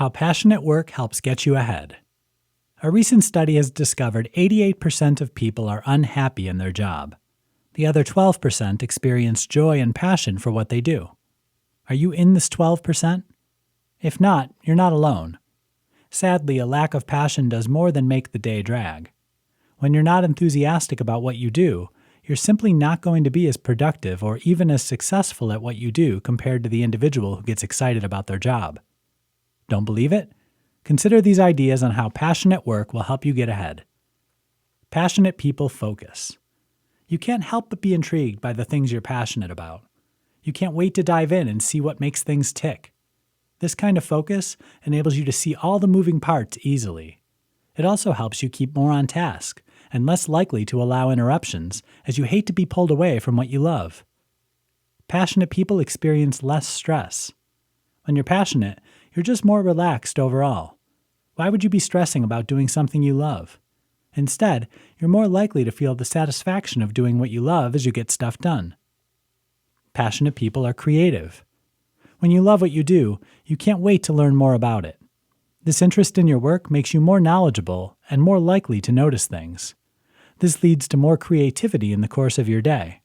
How passionate work helps get you ahead. A recent study has discovered 88% of people are unhappy in their job. The other 12% experience joy and passion for what they do. Are you in this 12%? If not, you're not alone. Sadly, a lack of passion does more than make the day drag. When you're not enthusiastic about what you do, you're simply not going to be as productive or even as successful at what you do compared to the individual who gets excited about their job. Don't believe it? Consider these ideas on how passionate work will help you get ahead. Passionate people focus. You can't help but be intrigued by the things you're passionate about. You can't wait to dive in and see what makes things tick. This kind of focus enables you to see all the moving parts easily. It also helps you keep more on task and less likely to allow interruptions, as you hate to be pulled away from what you love. Passionate people experience less stress. When you're passionate, you're just more relaxed overall. Why would you be stressing about doing something you love? Instead, you're more likely to feel the satisfaction of doing what you love as you get stuff done. Passionate people are creative. When you love what you do, you can't wait to learn more about it. This interest in your work makes you more knowledgeable and more likely to notice things. This leads to more creativity in the course of your day.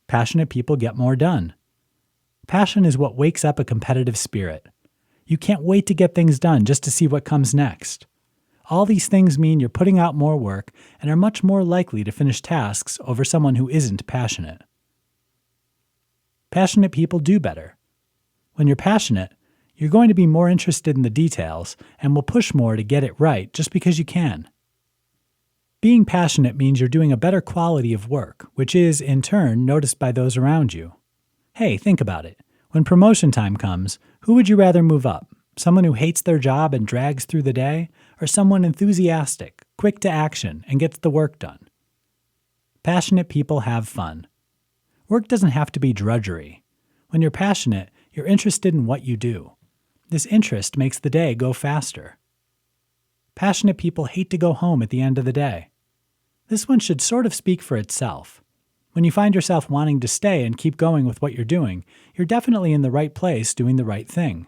Passionate people get more done. Passion is what wakes up a competitive spirit. You can't wait to get things done just to see what comes next. All these things mean you're putting out more work and are much more likely to finish tasks over someone who isn't passionate. Passionate people do better. When you're passionate, you're going to be more interested in the details and will push more to get it right just because you can. Being passionate means you're doing a better quality of work, which is, in turn, noticed by those around you. Hey, think about it. When promotion time comes, who would you rather move up? Someone who hates their job and drags through the day, or someone enthusiastic, quick to action, and gets the work done? Passionate people have fun. Work doesn't have to be drudgery. When you're passionate, you're interested in what you do. This interest makes the day go faster. Passionate people hate to go home at the end of the day. This one should sort of speak for itself. When you find yourself wanting to stay and keep going with what you're doing, you're definitely in the right place doing the right thing.